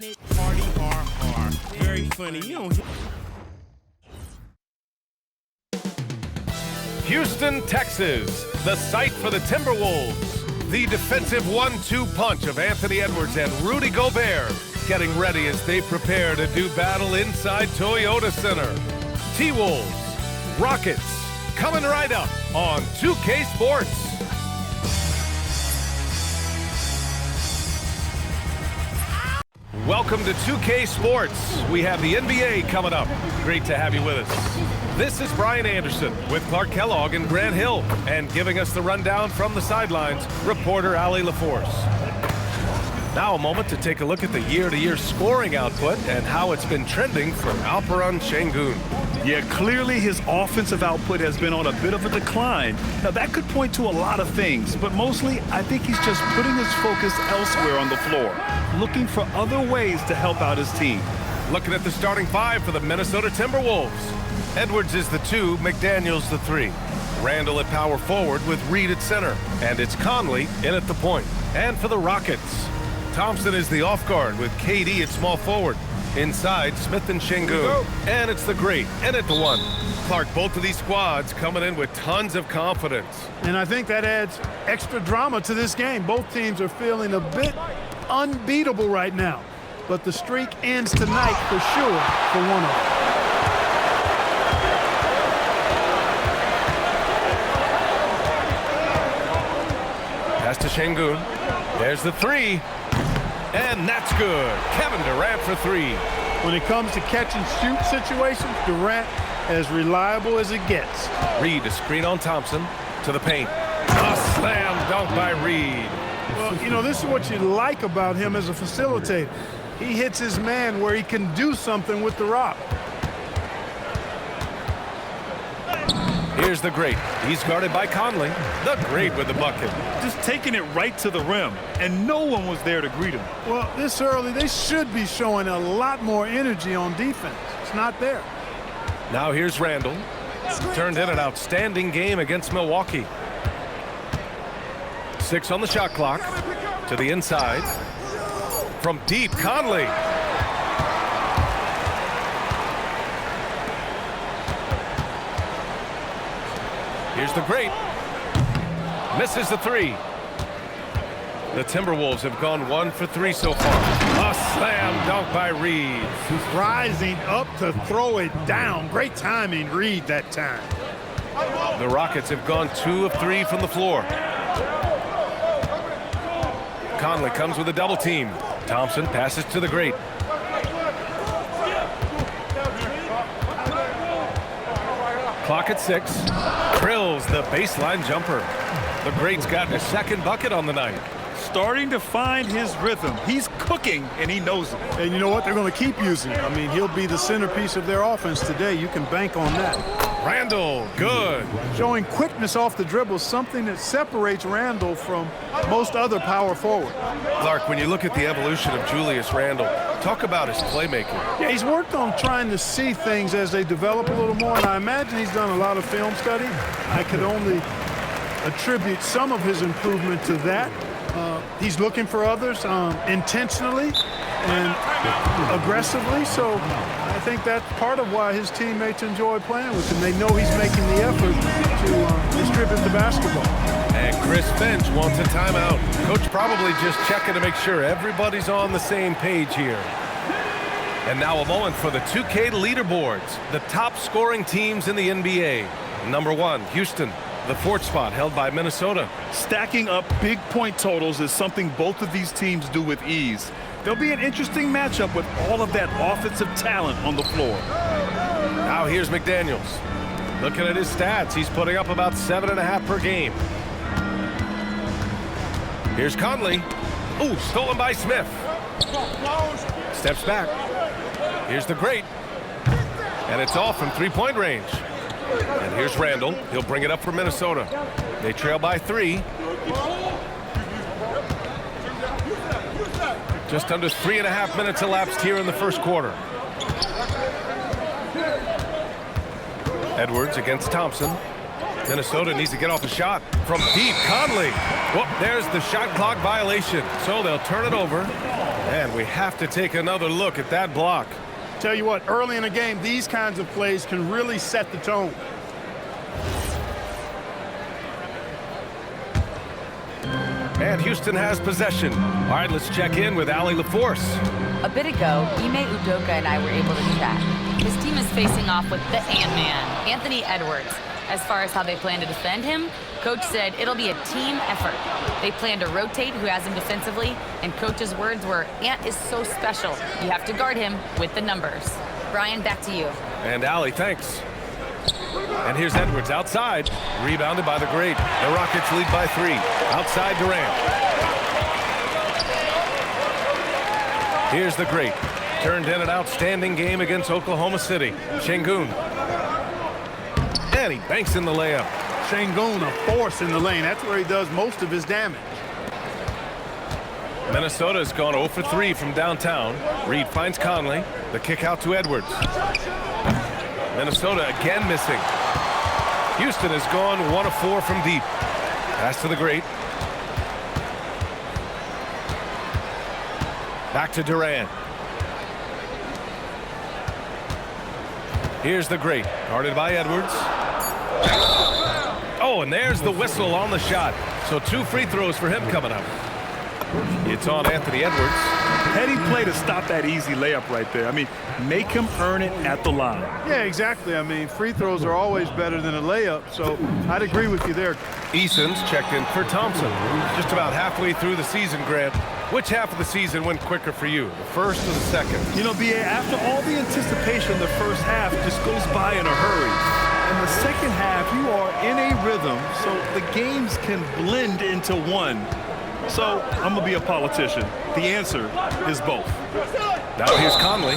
Party hard. Very funny. You don't. Houston, Texas, the site for the TWolves. The defensive 1-2 punch of Anthony Edwards and Rudy Gobert getting ready as they prepare to do battle inside Toyota Center. TWolves, Rockets, coming right up on 2K Sports. Welcome to 2K Sports. We have the NBA coming up. Great to have you with us. This is Brian Anderson with Clark Kellogg and Grant Hill. And giving us the rundown from the sidelines, reporter Ali LaForce. Now a moment to take a look at the year-to-year scoring output and how it's been trending for Alperen Şengün. Yeah, clearly his offensive output has been on a bit of a decline. Now that could point to a lot of things, but mostly I think he's just putting his focus elsewhere on the floor, looking for other ways to help out his team. Looking at the starting five for the Minnesota Timberwolves. Edwards is the 2, McDaniels the 3. Randall at power forward with Reed at center. And it's Conley in at the point. And for the Rockets, Thompson is the off guard with KD at small forward. Inside, Smith and Şengün. And it's the great in at the 1. Clark, both of these squads coming in with tons of confidence. And I think that adds extra drama to this game. Both teams are feeling a bit unbeatable right now. But the streak ends tonight for sure for one of them. Pass to Şengün. There's the 3. And that's good. Kevin Durant for 3. When it comes to catch and shoot situations, Durant as reliable as it gets. Reed a screen on Thompson to the paint. A slam dunk by Reed. Well, you know, this is what you like about him as a facilitator. He hits his man where he can do something with the rock. Here's the great. He's guarded by Conley. The great with the bucket. Just taking it right to the rim, and no one was there to greet him. Well, this early, they should be showing a lot more energy on defense. It's not there. Now here's Randall. Turned in an outstanding game against Milwaukee. 6 on the shot clock. To the inside. From deep, Conley. Here's the great. Misses the 3. The Timberwolves have gone 1 for 3 so far. A slam dunk by Reed. Rising up to throw it down. Great timing, Reed, that time. The Rockets have gone 2 of 3 from the floor. Conley comes with a double team. Thompson passes to the great. Clock at 6. Drills the baseline jumper. The great's gotten a second bucket on the night. Starting to find his rhythm. He's cooking, and he knows it. And you know what? They're going to keep using him. I mean, he'll be the centerpiece of their offense today. You can bank on that. Randall, good. Showing quickness off the dribble, something that separates Randall from most other power forward. Clark, when you look at the evolution of Julius Randall, talk about his playmaking. Yeah, he's worked on trying to see things as they develop a little more, and I imagine he's done a lot of film study. I could only attribute some of his improvement to that. He's looking for others intentionally and aggressively, so I think that's part of why his teammates enjoy playing with him. They know he's making the effort to distribute the basketball. And Chris Finch wants a timeout. Coach probably just checking to make sure everybody's on the same page here. And now a moment for the 2K leaderboards. The top scoring teams in the NBA. Number 1, Houston. The 4th spot held by Minnesota. Stacking up big point totals is something both of these teams do with ease. There'll be an interesting matchup with all of that offensive talent on the floor. Now here's McDaniels. Looking at his stats, he's putting up about 7.5 per game. Here's Conley. Ooh, stolen by Smith. Steps back. Here's the great. And it's off from three-point range. And here's Randall. He'll bring it up for Minnesota. They trail by 3. Just under 3.5 minutes elapsed here in the first quarter. Edwards against Thompson. Minnesota needs to get off a shot from deep. Conley. Whoop, there's the shot clock violation. So they'll turn it over. And we have to take another look at that block. Tell you what, early in a game, these kinds of plays can really set the tone. And Houston has possession. All right, let's check in with Allie LaForce. A bit ago, Ime Udoka and I were able to chat. His team is facing off with the Ant-Man, Anthony Edwards. As far as how they plan to defend him, Coach said it'll be a team effort. They plan to rotate who has him defensively, and Coach's words were, Ant is so special. You have to guard him with the numbers. Brian, back to you. And Allie, thanks. And here's Edwards outside, rebounded by the great. The Rockets lead by 3. Outside Durant. Here's the great. Turned in an outstanding game against Oklahoma City. Şengün. And he banks in the layup. Şengün, a force in the lane. That's where he does most of his damage. Minnesota has gone 0 for 3 from downtown. Reed finds Conley. The kick out to Edwards. Minnesota again missing. Houston has gone 1 of 4 from deep. Pass to the great. Back to Durant. Here's the great, guarded by Edwards. Oh, and there's the whistle on the shot. So 2 free throws for him coming up. It's on Anthony Edwards. Heady play to stop that easy layup right there. I mean, make him earn it at the line. Yeah, exactly. I mean, free throws are always better than a layup, so I'd agree with you there. Eason's checked in for Thompson. Just about halfway through the season, Grant. Which half of the season went quicker for you, the first or the second? You know, B.A., after all the anticipation, the first half just goes by in a hurry. In the second half, you are in a rhythm, so the games can blend into one. So I'm going to be a politician. The answer is both. Now here's Conley.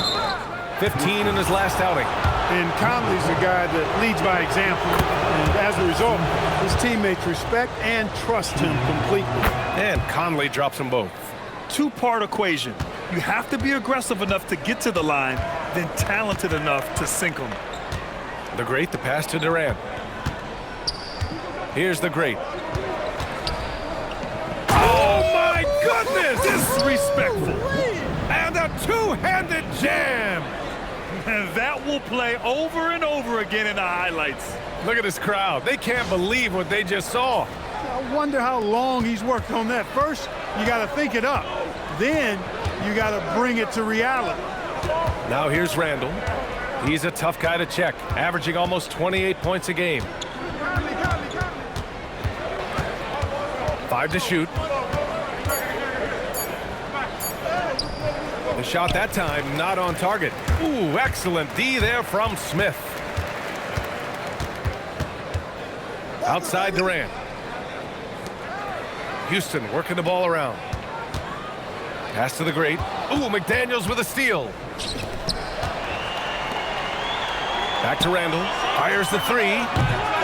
15 in his last outing. And Conley's a guy that leads by example. And as a result, his teammates respect and trust him completely. And Conley drops them both. Two-part equation. You have to be aggressive enough to get to the line, then talented enough to sink them. The great, the pass to Durant. Here's the great. Oh, my goodness! Disrespectful. And a two-handed jam! And that will play over and over again in the highlights. Look at this crowd. They can't believe what they just saw. I wonder how long he's worked on that. First, you got to think it up. Then, you got to bring it to reality. Now here's Randall. He's a tough guy to check, averaging almost 28 points a game. 5 to shoot. The shot that time not on target. Ooh, excellent D there from Smith. Outside Durant. Houston working the ball around. Pass to the great. Ooh, McDaniels with a steal. Back to Randall. Fires the 3.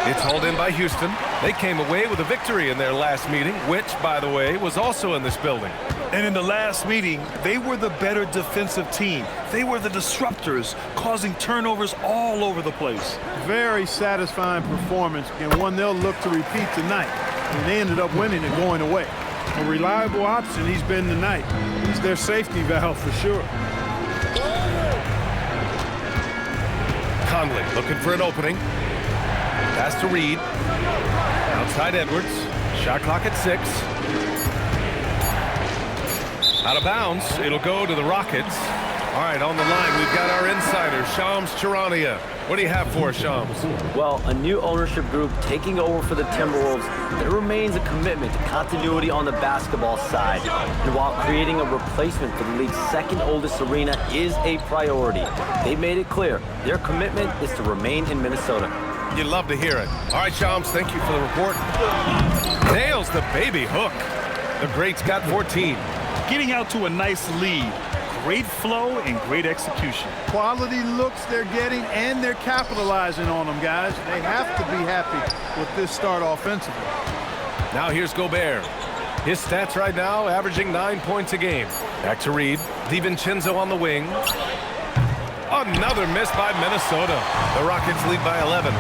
It's hauled in by Houston. They came away with a victory in their last meeting, which, by the way, was also in this building. And in the last meeting, they were the better defensive team. They were the disruptors, causing turnovers all over the place. Very satisfying performance, and one they'll look to repeat tonight. And they ended up winning and going away. A reliable option he's been tonight. He's their safety valve for sure. Conley looking for an opening. Pass to Reed. Outside Edwards. Shot clock at 6. Out of bounds. It'll go to the Rockets. All right, on the line, we've got our insider, Shams Charania. What do you have for us, Shams? Well, a new ownership group taking over for the Timberwolves. There remains a commitment to continuity on the basketball side. And while creating a replacement for the league's second oldest arena is a priority, they made it clear their commitment is to remain in Minnesota. You'd love to hear it. All right, Shams, thank you for the report. Nails the baby hook. The great's got 14. Getting out to a nice lead. Great flow and great execution. Quality looks they're getting, and they're capitalizing on them, guys. They have to be happy with this start offensively. Now here's Gobert. His stats right now averaging 9 points a game. Back to Reed. DiVincenzo on the wing. Another miss by Minnesota. The Rockets lead by 11.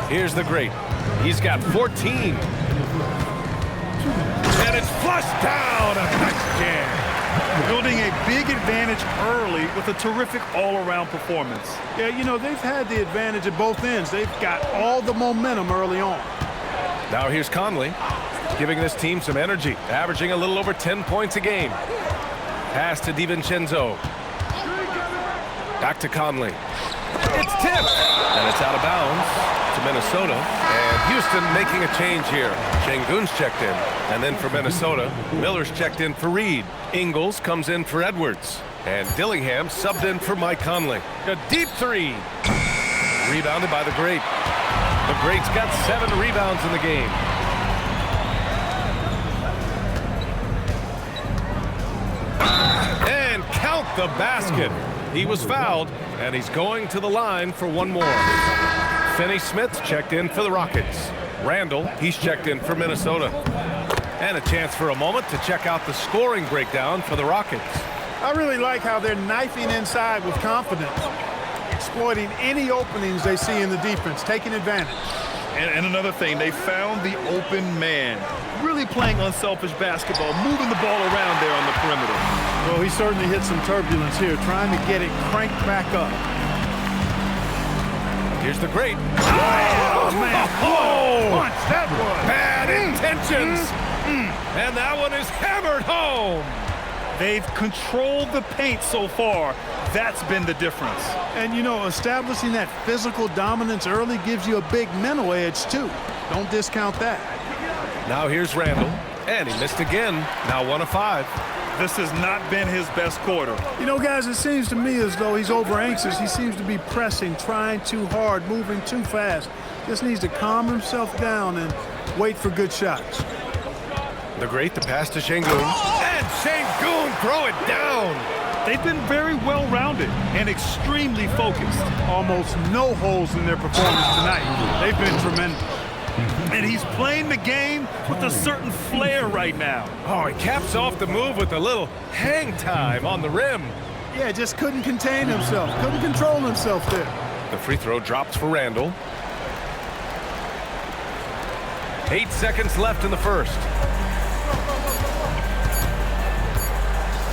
Here's the great. He's got 14. And it's flushed down. A nice jam. Building a big advantage early with a terrific all-around performance. Yeah, you know, they've had the advantage at both ends. They've got all the momentum early on. Now here's Conley, giving this team some energy, averaging a little over 10 points a game. Pass to DiVincenzo. Back to Conley. It's tipped, and it's out of bounds to Minnesota. And Houston making a change here. Şengün's checked in. And then for Minnesota, Miller's checked in for Reed. Ingles comes in for Edwards. And Dillingham subbed in for Mike Conley. A deep three. Rebounded by the Great. The Great's got 7 rebounds in the game. And count the basket. He was fouled, and he's going to the line for one more. Finney-Smith checked in for the Rockets. Randall, he's checked in for Minnesota. And a chance for a moment to check out the scoring breakdown for the Rockets. I really like how they're knifing inside with confidence, exploiting any openings they see in the defense, taking advantage. And another thing, they found the open man. Really playing unselfish basketball, moving the ball around there on the perimeter. Well, he certainly hit some turbulence here, trying to get it cranked back up. Here's the Great. Oh, man. Oh, Punch, that was. bad intentions. And that one is hammered home. They've controlled the paint so far. That's been the difference. And, you know, establishing that physical dominance early gives you a big mental edge, too. Don't discount that. Now here's Randall. And he missed again. Now 1 of 5. This has not been his best quarter. You know, guys, it seems to me as though he's over-anxious. He seems to be pressing, trying too hard, moving too fast. Just needs to calm himself down and wait for good shots. The Great, the pass to Şengün. And Şengün throw it down. They've been very well-rounded and extremely focused. Almost no holes in their performance tonight. They've been tremendous. And he's playing the game with a certain flair right now. Oh, he caps off the move with a little hang time on the rim. Yeah, just couldn't contain himself. Couldn't control himself there. The free throw drops for Randall. 8 seconds left in the first.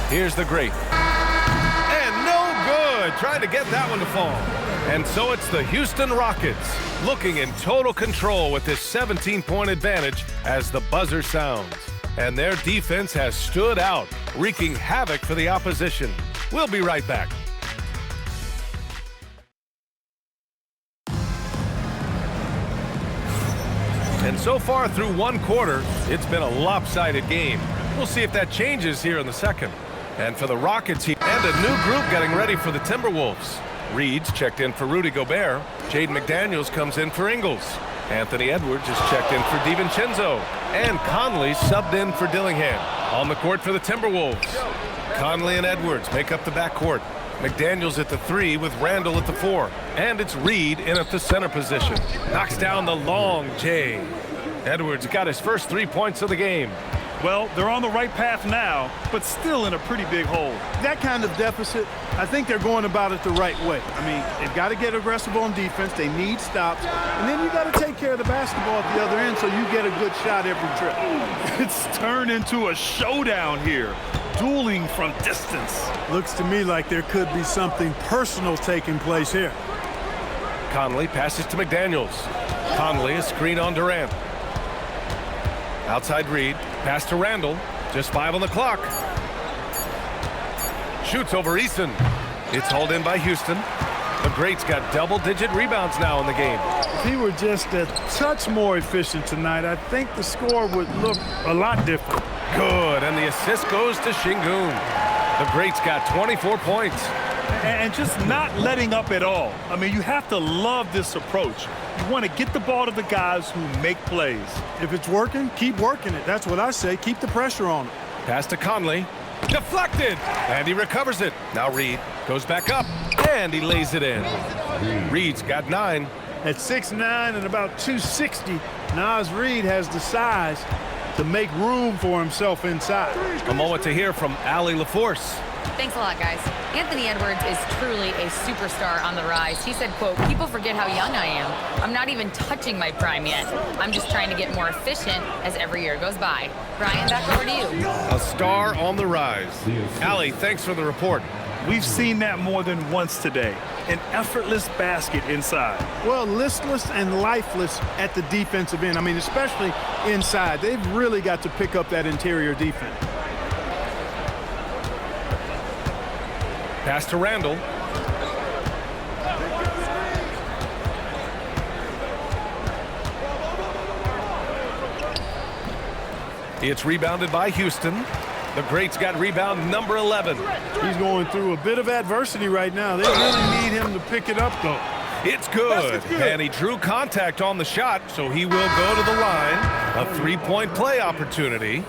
Here's the Great. And no good. Trying to get that one to fall. And so it's the Houston Rockets looking in total control with this 17-point advantage as the buzzer sounds. And their defense has stood out, wreaking havoc for the opposition. We'll be right back. And so far through one quarter, it's been a lopsided game. We'll see if that changes here in the second. And for the Rockets, and a new group getting ready for the Timberwolves. Reed's checked in for Rudy Gobert. Jaden McDaniels comes in for Ingles. Anthony Edwards is checked in for DiVincenzo. And Conley subbed in for Dillingham. On the court for the Timberwolves. Conley and Edwards make up the backcourt. McDaniels at the 3 with Randall at the 4. And it's Reed in at the center position. Knocks down the long J. Edwards got his first 3 points of the game. Well, they're on the right path now, but still in a pretty big hole. That kind of deficit, I think they're going about it the right way. I mean, they've got to get aggressive on defense. They need stops. And then you got to take care of the basketball at the other end so you get a good shot every trip. It's turned into a showdown here, dueling from distance. Looks to me like there could be something personal taking place here. Conley passes to McDaniels. Conley, a screen on Durant. Outside Reed, pass to Randall. Just 5 on the clock. Shoots over Eason. It's hauled in by Houston. The Great's got double-digit rebounds now in the game. If he were just a touch more efficient tonight, I think the score would look a lot different. Good, and the assist goes to Şengün. The Great's got 24 points. And just not letting up at all. I mean, you have to love this approach. You want to get the ball to the guys who make plays. If it's working, keep working it. That's what I say. Keep the pressure on him. Pass to Conley. Deflected. And he recovers it. Now Reed goes back up. And he lays it in. Reed's got 9. At 6'9" and about 260, Naz Reid has the size to make room for himself inside. A moment to hear from Allie LaForce. Thanks a lot, guys. Anthony Edwards is truly a superstar on the rise. He said, quote, "People forget how young I am. I'm not even touching my prime yet. I'm just trying to get more efficient as every year goes by." Brian, back over to you. A star on the rise. Allie, thanks for the report. We've seen that more than once today. An effortless basket inside. Well, listless and lifeless at the defensive end. I mean, especially inside. They've really got to pick up that interior defense. Pass to Randall. It's rebounded by Houston. The Greats got rebound number 11. He's going through a bit of adversity right now. They really need him to pick it up, though. It's good. And he drew contact on the shot, so he will go to the line. A three-point play opportunity.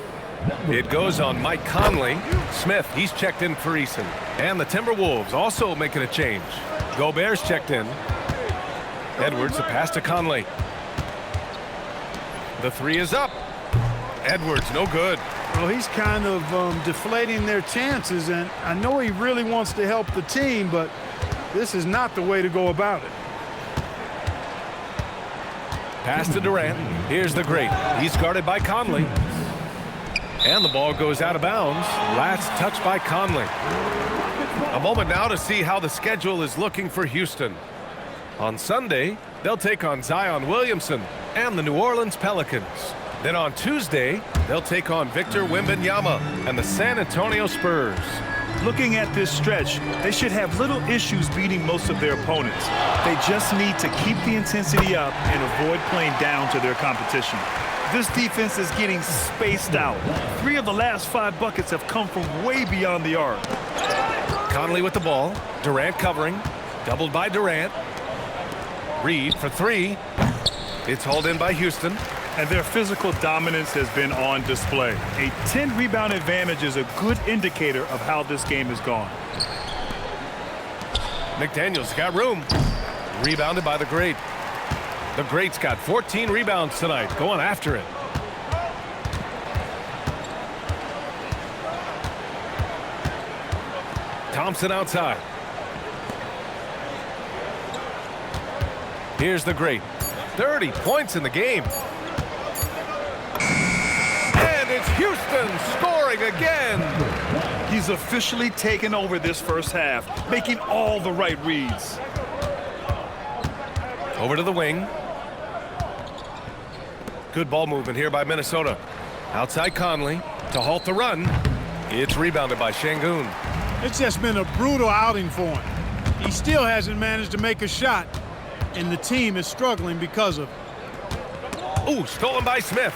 It goes on Mike Conley. Smith, he's checked in for Eason. And the Timberwolves also making a change. Gobert's checked in. Edwards, the pass to Conley. The three is up. Edwards, no good. Well, he's kind of deflating their chances, and I know he really wants to help the team, but this is not the way to go about it. Pass to Durant. Here's the Great. He's guarded by Conley. And the ball goes out of bounds. Last touch by Conley. A moment now to see how the schedule is looking for Houston. On Sunday, they'll take on Zion Williamson and the New Orleans Pelicans. Then on Tuesday, they'll take on Victor Wembanyama and the San Antonio Spurs. Looking at this stretch, they should have little issues beating most of their opponents. They just need to keep the intensity up and avoid playing down to their competition. This defense is getting spaced out. 3 of the last 5 buckets have come from way beyond the arc. Conley with the ball. Durant covering. Doubled by Durant. Reed for 3. It's hauled in by Houston. And their physical dominance has been on display. A 10-rebound advantage is a good indicator of how this game has gone. McDaniels got room. Rebounded by the Great. The Greats got 14 rebounds tonight, going after it. Thompson outside. Here's the Great. 30 points in the game. And it's Houston scoring again. He's officially taken over this first half, making all the right reads. Over to the wing. Good ball movement here by Minnesota. Outside Conley to halt the run. It's rebounded by Şengün. It's just been a brutal outing for him. He still hasn't managed to make a shot, and the team is struggling because of it. Ooh, stolen by Smith.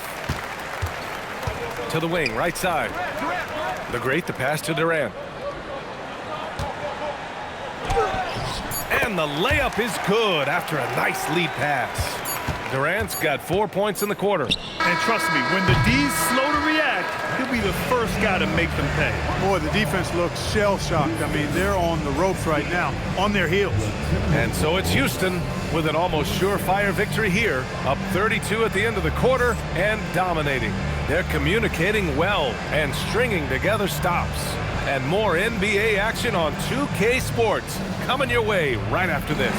To the wing, right side. The Great, the pass to Durant. And the layup is good after a nice lead pass. Durant's got 4 points in the quarter. And trust me, when the D's slow to react, he'll be the first guy to make them pay. Boy, the defense looks shell-shocked. I mean, they're on the ropes right now, on their heels. And so it's Houston with an almost surefire victory here, up 32 at the end of the quarter and dominating. They're communicating well and stringing together stops. And more NBA action on 2K Sports coming your way right after this.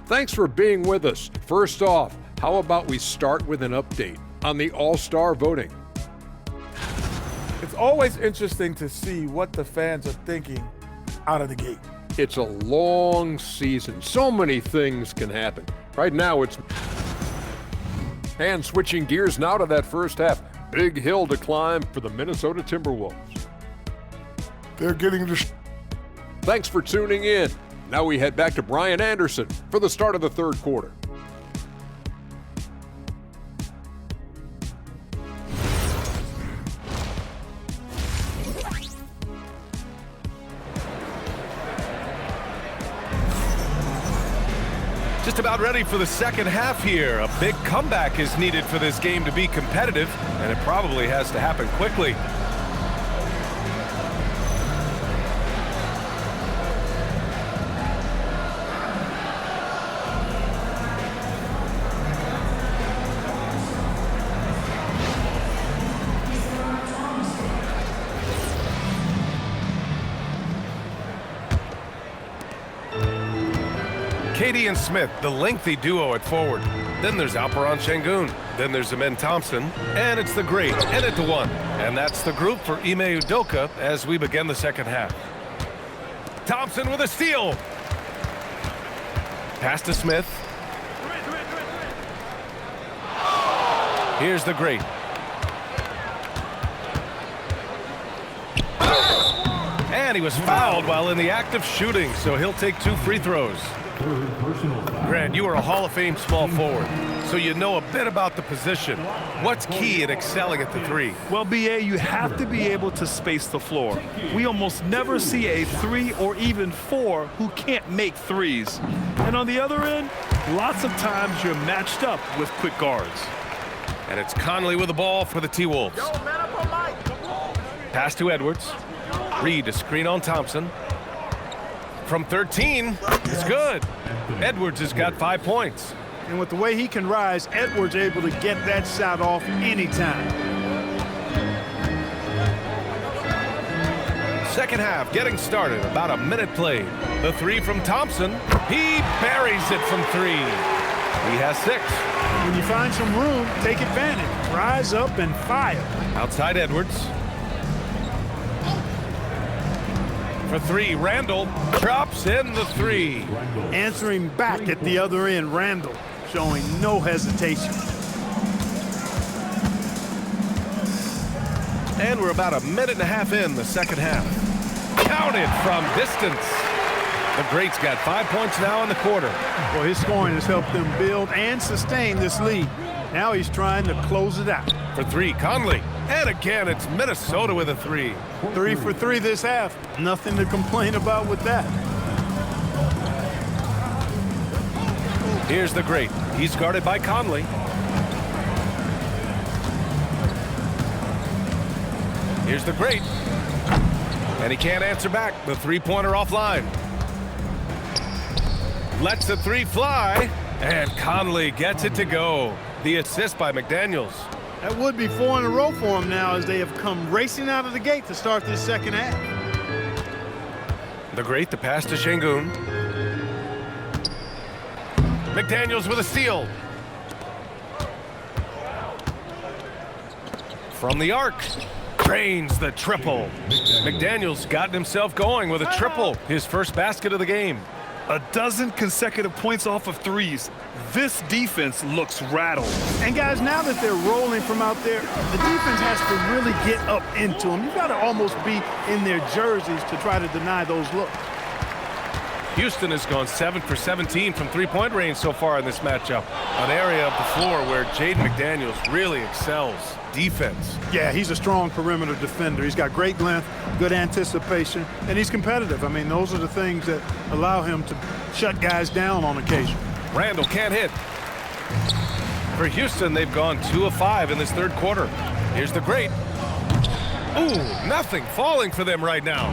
Thanks for being with us. First off, how about we start with an update on the All-Star voting? It's always interesting to see what the fans are thinking out of the gate. It's a long season. So many things can happen. Right now it's... And switching gears now to that first half. Big hill to climb for the Minnesota Timberwolves. They're getting the... Thanks for tuning in. Now we head back to Brian Anderson for the start of the third quarter. Just about ready for the second half here. A big comeback is needed for this game to be competitive, and it probably has to happen quickly. Katie and Smith, the lengthy duo at forward. Then there's Alperon Şengün. Then there's Amen Thompson. And it's the great Edit the One. And that's the group for Ime Udoka as we begin the second half. Thompson with a steal. Pass to Smith. Here's the great. And he was fouled while in the act of shooting, so he'll take 2 free throws. Grant, you are a Hall of Fame small forward, so you know a bit about the position. What's key in excelling at the 3? Well, BA, you have to be able to space the floor. We almost never see a 3 or even 4 who can't make threes. And on the other end, lots of times you're matched up with quick guards. And it's Conley with the ball for the T-Wolves. Pass to Edwards. Reed a screen on Thompson. From 13, it's good. Edwards has got 5 points. And with the way he can rise, Edwards able to get that shot off anytime. Second half getting started, about a minute played. The 3 from Thompson, he buries it from 3. He has 6. When you find some room, take advantage. Rise up and fire. Outside Edwards. For 3, Randall drops in the 3. Answering back at the other end, Randall showing no hesitation. And we're about a minute and a half in the second half. Counted from distance. The great's got 5 points now in the quarter. Well, his scoring has helped them build and sustain this lead. Now he's trying to close it out. For 3, Conley. And again, it's Minnesota with a 3. 3 for 3 this half. Nothing to complain about with that. Here's the great. He's guarded by Conley. Here's the great. And he can't answer back. The 3-pointer offline. Lets the 3 fly. And Conley gets it to go. The assist by McDaniels. That would be 4 in a row for him now as they have come racing out of the gate to start this second half. The great, the pass to Şengün. McDaniels with a steal. From the arc. Drains the triple. McDaniels gotten himself going with a triple. His first basket of the game. A dozen consecutive points off of threes. This defense looks rattled. And guys, now that they're rolling from out there, the defense has to really get up into them. You've got to almost be in their jerseys to try to deny those looks. Houston has gone 7 for 17 from 3-point range so far in this matchup. An area of the floor where Jaden McDaniels really excels. Defense. Yeah, he's a strong perimeter defender. He's got great length, good anticipation, and he's competitive. I mean, those are the things that allow him to shut guys down on occasion. Randall can't hit. For Houston, they've gone 2 of 5 in this third quarter. Here's the great. Ooh, nothing falling for them right now.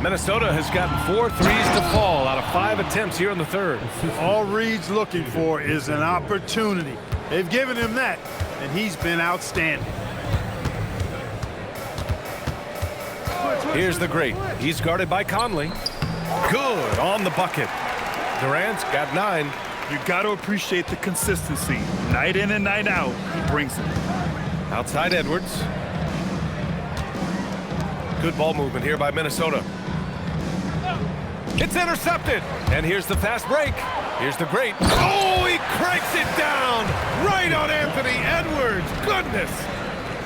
Minnesota has gotten 4 threes to fall out of 5 attempts here in the third. All Reed's looking for is an opportunity. They've given him that, and he's been outstanding. Here's the great. He's guarded by Conley. Good on the bucket. Durant's got 9. You got to appreciate the consistency. Night in and night out, he brings it. Outside Edwards. Good ball movement here by Minnesota. It's intercepted. And here's the fast break. Here's the great. Oh, he cranks it down right on Anthony Edwards. Goodness.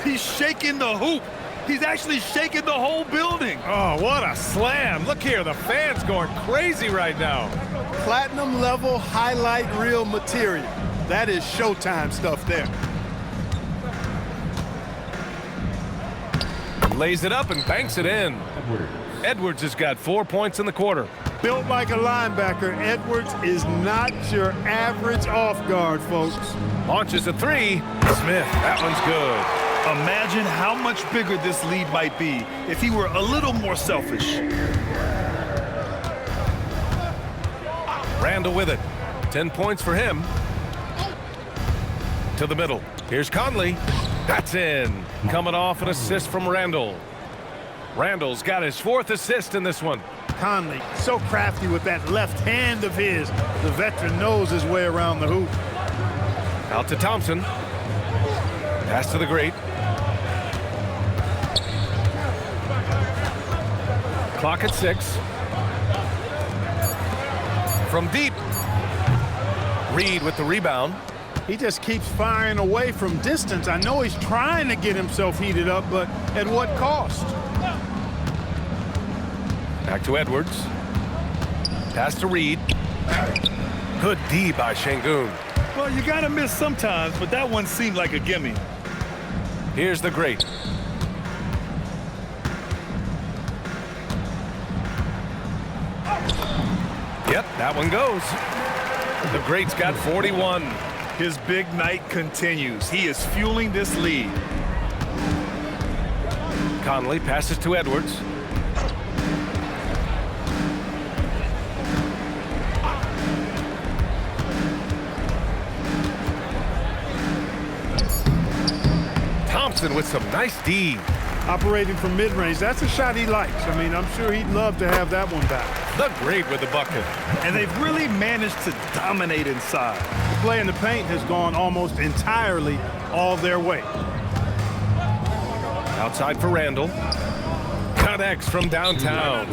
He's shaking the hoop. He's actually shaking the whole building. Oh, what a slam. Look here, the fans going crazy right now. Platinum level highlight reel material. That is Showtime stuff there. Lays it up and banks it in. Edwards has got 4 points in the quarter. Built like a linebacker, Edwards is not your average off guard, folks. Launches a 3. Smith, that one's good. Imagine how much bigger this lead might be if he were a little more selfish. Randall with it. 10 points for him. To the middle. Here's Conley. That's in. Coming off an assist from Randall. Randall's got his 4th assist in this one. Conley, so crafty with that left hand of his. The veteran knows his way around the hoop. Out to Thompson. Pass to the great. Clock at 6. From deep. Reed with the rebound. He just keeps firing away from distance. I know he's trying to get himself heated up, but at what cost? Back to Edwards. Pass to Reed. Good D by Şengün. Well, you got to miss sometimes, but that one seemed like a gimme. Here's the great. Yep, that one goes. The great's got 41. His big night continues. He is fueling this lead. Conley passes to Edwards. Thompson with some nice D. Operating from mid-range, that's a shot he likes. I mean, I'm sure he'd love to have that one back. The great with the bucket. And they've really managed to dominate inside. The play in the paint has gone almost entirely all their way. Outside for Randall. Connects from downtown.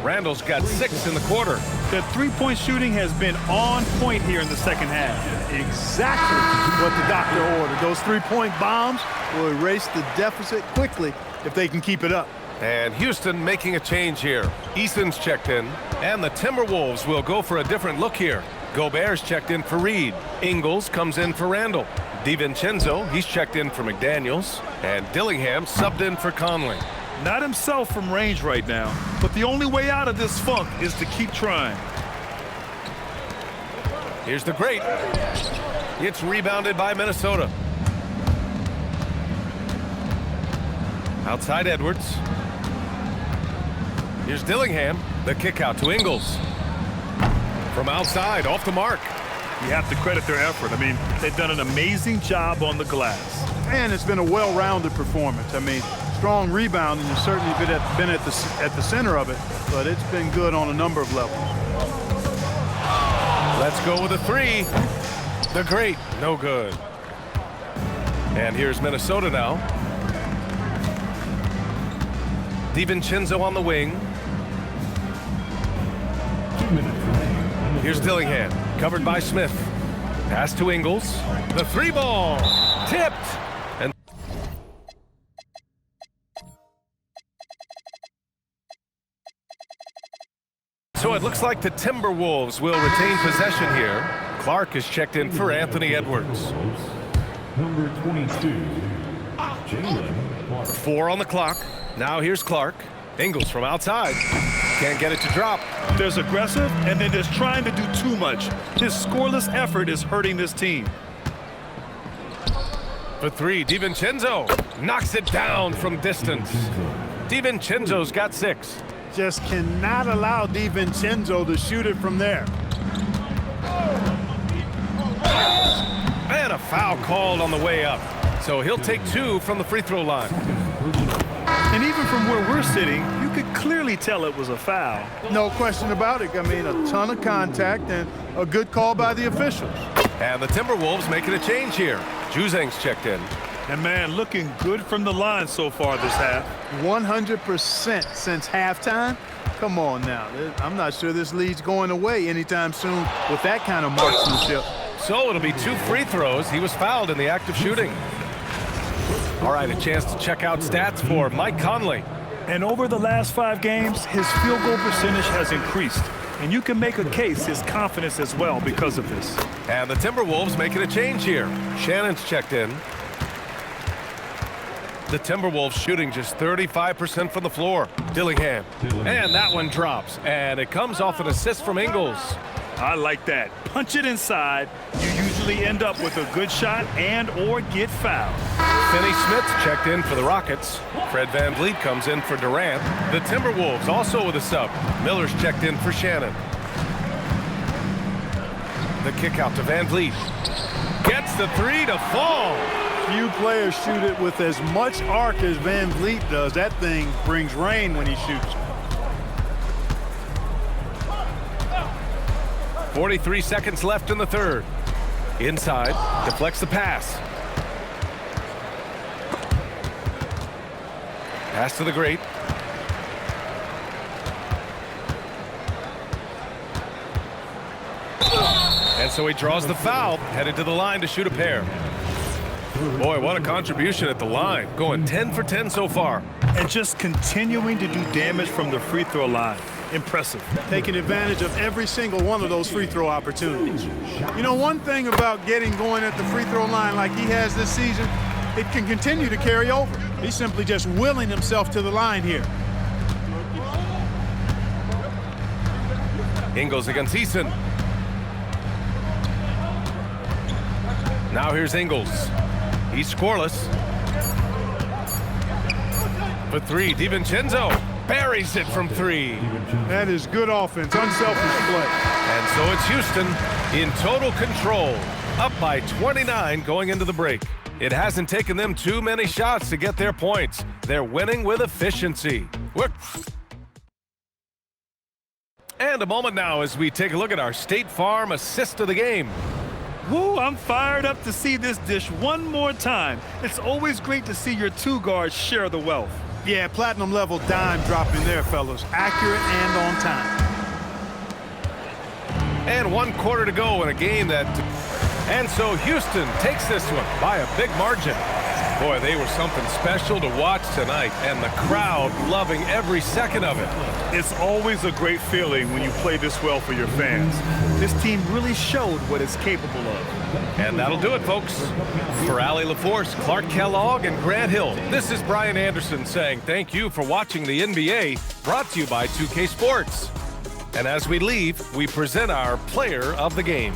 Randall's got 6 in the quarter. The three-point shooting has been on point here in the second half. Exactly what the doctor ordered. Those three-point bombs will erase the deficit quickly if they can keep it up. And Houston making a change here. Eason's checked in, and the Timberwolves will go for a different look here. Gobert's checked in for Reed. Ingles comes in for Randall. DiVincenzo, he's checked in for McDaniels. And Dillingham subbed in for Conley. Not himself from range right now, but the only way out of this funk is to keep trying. Here's the great. It's rebounded by Minnesota. Outside Edwards. Here's Dillingham. The kick out to Ingles. From outside, off the mark. You have to credit their effort. I mean, they've done an amazing job on the glass. And it's been a well-rounded performance. I mean, strong rebounding has certainly been at the center of it, but it's been good on a number of levels. Let's go with a 3. The great, no good. And here's Minnesota now. DiVincenzo on the wing. Here's Dillingham, covered by Smith. Pass to Ingles. The 3-ball, tipped. And so it looks like the Timberwolves will retain possession here. Clark is checked in for Anthony Edwards. Number 22, Jalen. 4 on the clock. Now here's Clark. Ingles from outside. Can't get it to drop. There's aggressive, and then there's trying to do too much. His scoreless effort is hurting this team. For 3, DiVincenzo knocks it down from distance. DiVincenzo's got 6. Just cannot allow DiVincenzo to shoot it from there. And a foul called on the way up. So he'll take 2 from the free throw line. And even from where we're sitting, you could clearly tell it was a foul. No question about it. I mean, a ton of contact and a good call by the officials. And the Timberwolves making a change here. Juzang's checked in. And man, looking good from the line so far this half. 100% since halftime. Come on now. I'm not sure this lead's going away anytime soon with that kind of marksmanship. So it'll be 2 free throws. He was fouled in the act of shooting. All right, a chance to check out stats for Mike Conley. And over the last 5 games, his field goal percentage has increased. And you can make a case his confidence as well because of this. And the Timberwolves making a change here. Shannon's checked in. The Timberwolves shooting just 35% from the floor. Dillingham. And that one drops. And it comes off an assist from Ingles. I like that. Punch it inside. You usually end up with a good shot and or get fouled. Finney Smith's checked in for the Rockets. Fred VanVleet comes in for Durant. The Timberwolves also with a sub. Miller's checked in for Shannon. The kick out to VanVleet. Gets the 3 to fall. Few players shoot it with as much arc as VanVleet does. That thing brings rain when he shoots. 43 seconds left in the third. Inside, deflects the pass. Pass to the great. And so he draws the foul, headed to the line to shoot a pair. Boy, what a contribution at the line. Going 10 for 10 so far. And just continuing to do damage from the free throw line. Impressive. Taking advantage of every single one of those free throw opportunities. You know, one thing about getting going at the free throw line like he has this season, it can continue to carry over. He's simply just willing himself to the line here. Ingles against Eason. Now here's Ingles. He's scoreless. For three, DiVincenzo buries it from three. That is good offense, unselfish play. And so it's Houston in total control, up by 29 going into the break. It hasn't taken them too many shots to get their points. They're winning with efficiency. And a moment now as we take a look at our State Farm assist of the game. Woo, I'm fired up to see this dish one more time. It's always great to see your two guards share the wealth. Yeah, platinum level dime dropping there, fellas. Accurate and on time. And 1 quarter to go in a game that... And so Houston takes this one by a big margin. Boy, they were something special to watch tonight, and the crowd loving every second of it. It's always a great feeling when you play this well for your fans. This team really showed what it's capable of. And that'll do it, folks. For Allie LaForce, Clark Kellogg, and Grant Hill, this is Brian Anderson saying thank you for watching the NBA, brought to you by 2K Sports. And as we leave, we present our player of the game.